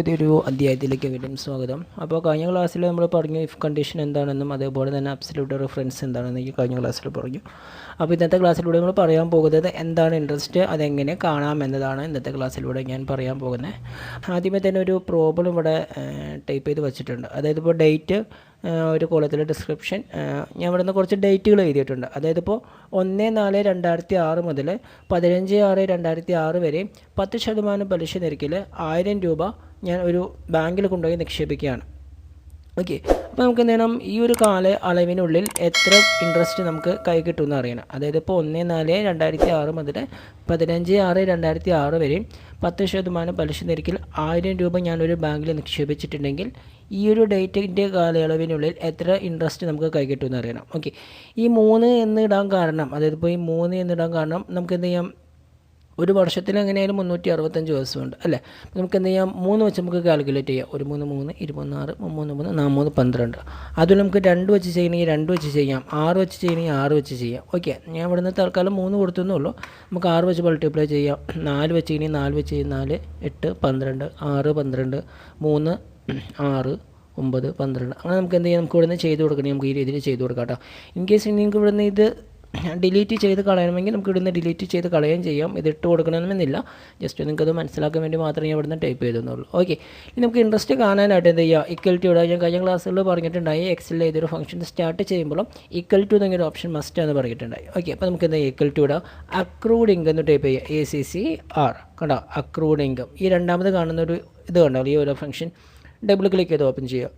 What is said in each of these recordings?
ഇതൊരു അധ്യായത്തിലേക്ക് വീണ്ടും സ്വാഗതം. അപ്പോൾ കഴിഞ്ഞ ക്ലാസ്സിൽ നമ്മൾ പറഞ്ഞു ഇഫ് കണ്ടീഷൻ എന്താണെന്നും അതേപോലെ തന്നെ അബ്സല്യൂട്ട് റെഫറൻസ് എന്താണെന്നും ഈ കഴിഞ്ഞ ക്ലാസ്സിൽ പറഞ്ഞു. അപ്പോൾ ഇന്നത്തെ ക്ലാസ്സിലൂടെ നമ്മൾ പറയാൻ പോകുന്നത് എന്താണ് ഇൻട്രസ്റ്റ്, അതെങ്ങനെ കാണാം എന്നതാണ് ഇന്നത്തെ ക്ലാസ്സിലൂടെ ഞാൻ പറയാൻ പോകുന്നത്. ആദ്യമേ തന്നെ ഒരു പ്രോബ്ലം ഇവിടെ ടൈപ്പ് ചെയ്ത് വെച്ചിട്ടുണ്ട്. അതായത് ഇപ്പോൾ ഡേറ്റ് ഒരു കോളത്തിൽ ഡിസ്ക്രിപ്ഷൻ ഞാൻ ഇവിടെ നിന്ന് കുറച്ച് ഡേറ്റുകൾ എഴുതിയിട്ടുണ്ട്. അതായത് ഇപ്പോൾ 1/4/2006 മുതൽ 15/6/2006 വരെ 10% പലിശ നിരക്കിൽ 1000 രൂപ ഞാൻ ഒരു ബാങ്കിൽ കൊണ്ടുപോയി നിക്ഷേപിക്കുകയാണ്. ഓക്കെ, അപ്പോൾ നമുക്ക് എന്ത് ചെയ്യണം, ഈ ഒരു കാല അളവിനുള്ളിൽ എത്ര ഇൻട്രസ്റ്റ് നമുക്ക് കൈ കിട്ടുമെന്ന് അറിയണം. അതായത് ഇപ്പോൾ 1/4/2006 മുതൽ 15/6/2006 വരെ 10% പലിശ നിരക്കിൽ 1000 രൂപ ഞാനൊരു ബാങ്കിൽ നിക്ഷേപിച്ചിട്ടുണ്ടെങ്കിൽ ഈ ഒരു ഡേറ്റിൻ്റെ കാലയളവിനുള്ളിൽ എത്ര ഇൻട്രസ്റ്റ് നമുക്ക് കൈ കിട്ടുമെന്ന് അറിയണം. ഓക്കെ, ഈ 3 എന്നിടാൻ കാരണം, അതായത് ഇപ്പോൾ ഈ 3 എന്നിടാൻ കാരണം നമുക്ക് എന്ത് ചെയ്യാം, ഒരു വർഷത്തിൽ എങ്ങനെയായാലും 365 ദിവസമുണ്ട് അല്ലേ. നമുക്ക് എന്ത് ചെയ്യാം, 3 വെച്ച് നമുക്ക് കാൽക്കുലേറ്റ് ചെയ്യാം. 1 3 3 26 3 3 4 3 12. അതുപോലെ നമുക്ക് 2 വെച്ച് ചെയ്യണമെങ്കിൽ 2 വെച്ച് ചെയ്യാം, 6 വെച്ച് ചെയ്യണമെങ്കിൽ 6 വെച്ച് ചെയ്യാം. ഓക്കെ, ഞാൻ ഇവിടുന്ന് തൽക്കാലം 3 കൊടുത്തുന്നുള്ളൂ. നമുക്ക് 6 വെച്ച് മൾട്ടിപ്ലൈ ചെയ്യാം. 4 വെച്ച് ചെയ്യണമെങ്കിൽ 4 വെച്ച് ചെയ്യും. 4 8 12 6 12 3 6 9 12. അങ്ങനെ നമുക്ക് എന്ത് ചെയ്യാം, നമുക്ക് ഇവിടുന്ന് ചെയ്ത് കൊടുക്കണമെങ്കിൽ നമുക്ക് ഈ രീതിയിൽ ചെയ്ത് കൊടുക്കാം കേട്ടോ. ഇൻ കേസ് നിങ്ങൾക്ക് ഇവിടുന്ന് ഇത് ഡിലീറ്റ് ചെയ്ത് കളയണമെങ്കിൽ നമുക്ക് ഇവിടുന്ന് ഡിലീറ്റ് ചെയ്ത് കളയുകയും ചെയ്യാം. ഇത് ഇട്ട് കൊടുക്കണമെന്നില്ല, ജസ്റ്റ് നിങ്ങൾക്കത് മനസ്സിലാക്കാൻ വേണ്ടി മാത്രമേ ഞാൻ ഇവിടുന്ന് ടൈപ്പ് ചെയ്തെന്നുള്ളൂ. ഓക്കെ, ഇനി നമുക്ക് ഇൻട്രസ്റ്റ് കാണാനായിട്ട് എന്ത് ചെയ്യുക, ഈക്വൽ ടു ഇവിടെ ഞാൻ കഴിഞ്ഞ ക്ലാസ്സുകളിൽ പറഞ്ഞിട്ടുണ്ടായി. എക്സലിൽ ഏതൊരു ഫംഗ്ഷൻ സ്റ്റാർട്ട് ചെയ്യുമ്പോഴും ഈക്വൽ ടു എന്നൊരു ഓപ്ഷൻ മസ്റ്റ് എന്ന് പറഞ്ഞിട്ടുണ്ടായി. ഓക്കെ, അപ്പോൾ നമുക്ക് എന്താ ഈക്വൽ ടു ഇവിടെ അക്രൂഡ് ഇൻകം എന്ന് ടൈപ്പ് ചെയ്യുക. ACCR കണ്ടോ, അക്രൂഡ് ഇൻകം. ഈ രണ്ടാമത് കാണുന്നൊരു ഇത് കണ്ടോ, ഈ ഒരു ഫംഗ്ഷൻ ഡബിൾ ക്ലിക്ക് ചെയ്ത് ഓപ്പൺ ചെയ്യുക.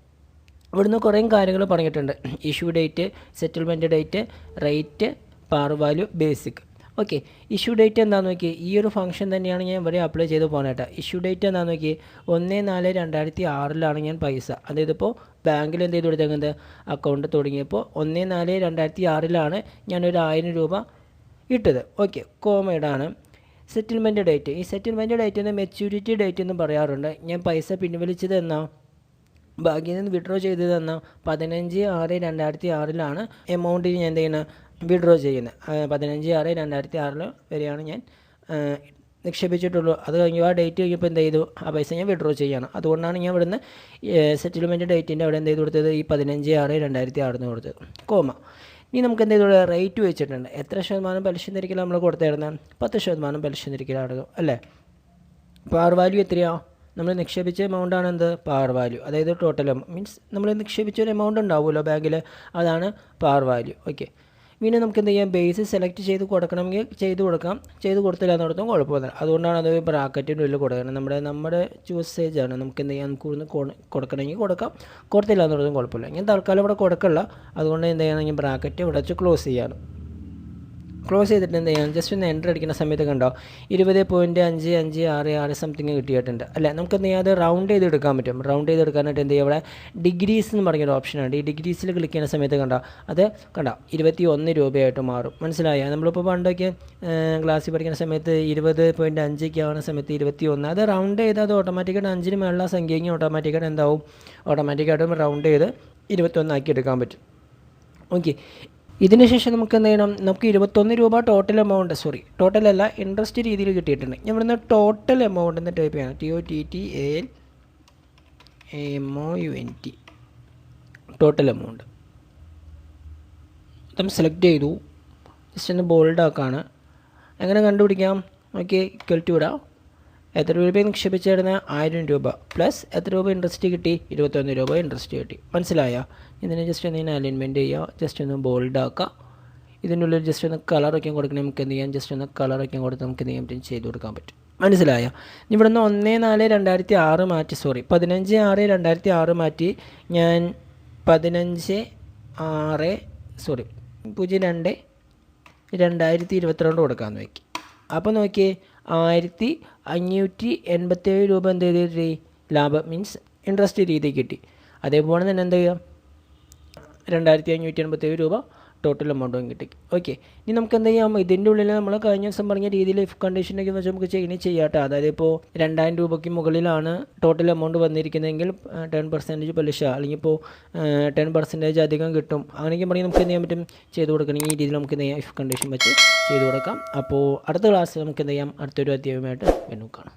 ഇവിടുന്ന് കുറേ കാര്യങ്ങൾ പറഞ്ഞിട്ടുണ്ട്. Issue date, settlement date, rate, par value, basic. Okay, issue date എന്താണെന്ന് നോക്കി, ഈ ഒരു ഫംഗ്ഷൻ തന്നെയാണ് ഞാൻ ഇവിടെ അപ്ലൈ ചെയ്ത് പോകാനായിട്ട്. ഇഷ്യൂ ഡേറ്റ് എന്താണെന്ന് നോക്കി, 1/4/2006 ഞാൻ പൈസ, അതായത് ഇപ്പോൾ ബാങ്കിൽ എന്ത് ചെയ്ത് കൊടുത്തേക്കുന്നത്, അക്കൗണ്ട് തുടങ്ങിയപ്പോൾ 1/4/2006 ഞാനൊരു 1000 രൂപ ഇട്ടത്. ഓക്കെ, കോമേഡാണ്. സെറ്റിൽമെൻറ്റ് ഡേറ്റ്, ഈ സെറ്റിൽമെൻറ്റ് ഡേറ്റ് എന്ന് മെച്യൂരിറ്റി ഡേറ്റ് എന്ന് പറയാറുണ്ട്. ഞാൻ പൈസ പിൻവലിച്ചത് എന്നാ, ബാങ്കിൽ നിന്ന് വിഡ്രോ ചെയ്തത് എന്നാൽ 15/6/2006 എമൗണ്ട് ഞാൻ എന്ത് ചെയ്യുന്നത്, വിഡ്രോ ചെയ്യുന്നത്. 15/6/2006 വരെയാണ് ഞാൻ നിക്ഷേപിച്ചിട്ടുള്ളൂ. അത് കഴിഞ്ഞ് ആ ഡേറ്റ് കഴിഞ്ഞപ്പോൾ എന്ത് ചെയ്തു, ആ പൈസ ഞാൻ വിഡ്രോ ചെയ്യുകയാണ്. അതുകൊണ്ടാണ് ഞാൻ ഇവിടുന്ന് സെറ്റിൽമെൻറ്റ് ഡേറ്റിൻ്റെ അവിടെ എന്ത് ചെയ്ത് കൊടുത്തത്, ഈ 15/6/2006 കൊടുത്തത്, കോമ. ഇനി നമുക്ക് എന്ത് ചെയ്തോളൂ, റേറ്റ് വെച്ചിട്ടുണ്ട്. എത്ര ശതമാനം പലിശ നിരക്കിൽ നമ്മൾ കൊടുത്തിരുന്നത്, 10% പലിശ നിരക്കിലാണ് അല്ലേ. പാർ വാല്യൂ എത്രയാണ്, നമ്മൾ നിക്ഷേപിച്ച എമൗണ്ടാണ് എന്ത്, പാർ വാല്യൂ. അതായത് ടോട്ടൽ മീൻസ് നമ്മൾ നിക്ഷേപിച്ച ഒരു എമൗണ്ട് ഉണ്ടാവുമല്ലോ ബാങ്കിൽ, അതാണ് പാർ വാല്യൂ. ഓക്കെ, പിന്നെ നമുക്ക് എന്ത് ചെയ്യാം, ബേസ് സെലക്ട് ചെയ്ത് കൊടുക്കണമെങ്കിൽ ചെയ്ത് കൊടുക്കാം, ചെയ്ത് കൊടുത്തില്ല എന്നിടത്തും കുഴപ്പമില്ല. അതുകൊണ്ടാണ് അത് ബ്രാക്കറ്റിൻ്റെ ഉള്ളിൽ കൊടുക്കുന്നത്. നമ്മുടെ ചൂസേജ് ആണ്. നമുക്ക് എന്ത് ചെയ്യാം, നമുക്ക് ഇവിടുന്ന് കൊടുക്കണമെങ്കിൽ കൊടുക്കാം, കൊടുത്തില്ല എന്നിടത്തും കുഴപ്പമില്ല. ഞാൻ തൽക്കാലം ഇവിടെ കൊടുക്കില്ല, അതുകൊണ്ട് എന്ത് ചെയ്യണമെങ്കിൽ ബ്രാക്കറ്റ് ഇവിടെ വെച്ച് ക്ലോസ് ചെയ്യണം. ക്ലോസ് ചെയ്തിട്ട് എന്ത് ചെയ്യാം, ജസ്റ്റ് ഒന്ന് എൻ്റർ അടിക്കുന്ന സമയത്ത് കണ്ടോ 20.5566 സംതിങ് കിട്ടിയിട്ടുണ്ട് അല്ലേ. നമുക്ക് എന്ത് ചെയ്യാം, അത് റൗണ്ട് ചെയ്തെടുക്കാൻ പറ്റും. റൗണ്ട് ചെയ്തെടുക്കാനായിട്ട് എന്ത് ചെയ്യുക, ഇവിടെ ഡിഗ്രീസ് എന്ന് പറഞ്ഞൊരു ഓപ്ഷനാണ്. ഈ ഡിഗ്രീസിൽ ക്ലിക്ക് ചെയ്യുന്ന സമയത്ത് കണ്ടോ, അത് കണ്ടോ 21 രൂപയായിട്ട് മാറും. മനസ്സിലായോ, നമ്മളിപ്പോൾ പണ്ടൊക്കെ ക്ലാസ്സിൽ പഠിക്കുന്ന സമയത്ത് 20.5 ആവുന്ന സമയത്ത് 21, അത് റൗണ്ട് ചെയ്ത് അത് ഓട്ടോമാറ്റിക്കായിട്ട് 5-ന് മേലുള്ള സംഖ്യയ്ക്ക് ഓട്ടോമാറ്റിക്കായിട്ട് എന്താവും, ഓട്ടോമാറ്റിക്കായിട്ടും റൗണ്ട് ചെയ്ത് 21 ആക്കി എടുക്കാൻ പറ്റും. ഓക്കെ, ഇതിന് ശേഷം നമുക്ക് എന്ത് ചെയ്യണം, നമുക്ക് 21 രൂപ ടോട്ടൽ എമൗണ്ട്, ടോട്ടലല്ല ഇൻട്രസ്റ്റ് രീതിയിൽ കിട്ടിയിട്ടുണ്ട്. ഞാൻ ഇവിടുന്ന് ടോട്ടൽ എമൗണ്ട് എന്ന് ടൈപ്പ് ചെയ്യണം. TOTTALAMOUNT total amount. നമ്മൾ സെലക്ട് ചെയ്തു, ജസ്റ്റ് ഒന്ന് ബോൾഡ് ആക്കാണ്. എങ്ങനെ കണ്ടുപിടിക്കാം, ഓക്കെ, ഈക്വൽ ടു ഇടാം. എത്ര രൂപ നിക്ഷേപിച്ചിരുന്ന 1000 രൂപ പ്ലസ് എത്ര രൂപ ഇൻട്രസ്റ്റ് കിട്ടി, 21 രൂപ ഇൻട്രസ്റ്റ് കിട്ടി. മനസ്സിലായോ, ഇതിനെ ജസ്റ്റ് ഒന്ന് അലൈൻമെൻറ്റ് ചെയ്യുക, ജസ്റ്റ് ഒന്ന് ബോൾഡ് ആക്കുക. ഇതിൻ്റെ ഉള്ളിൽ ജസ്റ്റ് ഒന്ന് കളർ വയ്ക്കാൻ കൊടുക്കണം. നമുക്ക് എന്ത് ചെയ്യാം, ജസ്റ്റ് ഒന്ന് കളർ വയ്ക്കാൻ കൊടുത്ത് നമുക്ക് എന്ത് ചെയ്യാൻ ചെയ്ത് കൊടുക്കാൻ പറ്റും. മനസ്സിലായോ, ഇവിടെ നിന്ന് 1/4/2006 മാറ്റി 15/6/2006 മാറ്റി ഞാൻ 02/2022 കൊടുക്കാമെന്ന് വയ്ക്കും. അപ്പോൾ നോക്കിയേ 1587 രൂപ എന്ത് ചെയ്തിട്ട് ലാഭം മീൻസ് ഇൻട്രസ്റ്റ് രീതി കിട്ടി. അതേപോലെ തന്നെ എന്ത് ചെയ്യുക, 2587 രൂപ ടോട്ടൽ എമൗണ്ടും കിട്ടി. ഓക്കെ, ഇനി നമുക്ക് എന്ത് ചെയ്യാം, ഇതിൻ്റെ ഉള്ളിൽ നമ്മൾ കഴിഞ്ഞ ദിവസം പറഞ്ഞ രീതിയിൽ ഇഫ് കണ്ടീഷനൊക്കെ വെച്ച് നമുക്ക് ചെയ്യാട്ടോ. അതായത് ഇപ്പോൾ 2000 രൂപയ്ക്ക് മുകളിലാണ് ടോട്ടൽ എമൗണ്ട് വന്നിരിക്കുന്നതെങ്കിൽ 10% പലിശ, അല്ലെങ്കിൽ ഇപ്പോൾ 10% അധികം കിട്ടും. അങ്ങനെയൊക്കെ പറഞ്ഞാൽ നമുക്ക് എന്ത് ചെയ്യാൻ പറ്റും, ചെയ്ത് കൊടുക്കണമെങ്കിൽ ഈ രീതിയിൽ നമുക്ക് എന്ത് ചെയ്യാം, ഇഫ് കണ്ടീഷൻ വെച്ച് ചെയ്ത് കൊടുക്കാം. അപ്പോൾ അടുത്ത ക്ലാസ്സിൽ നമുക്ക് എന്ത് ചെയ്യാം, അടുത്തൊരു അധ്യായമായിട്ട് വീണ്ടും കാണാം.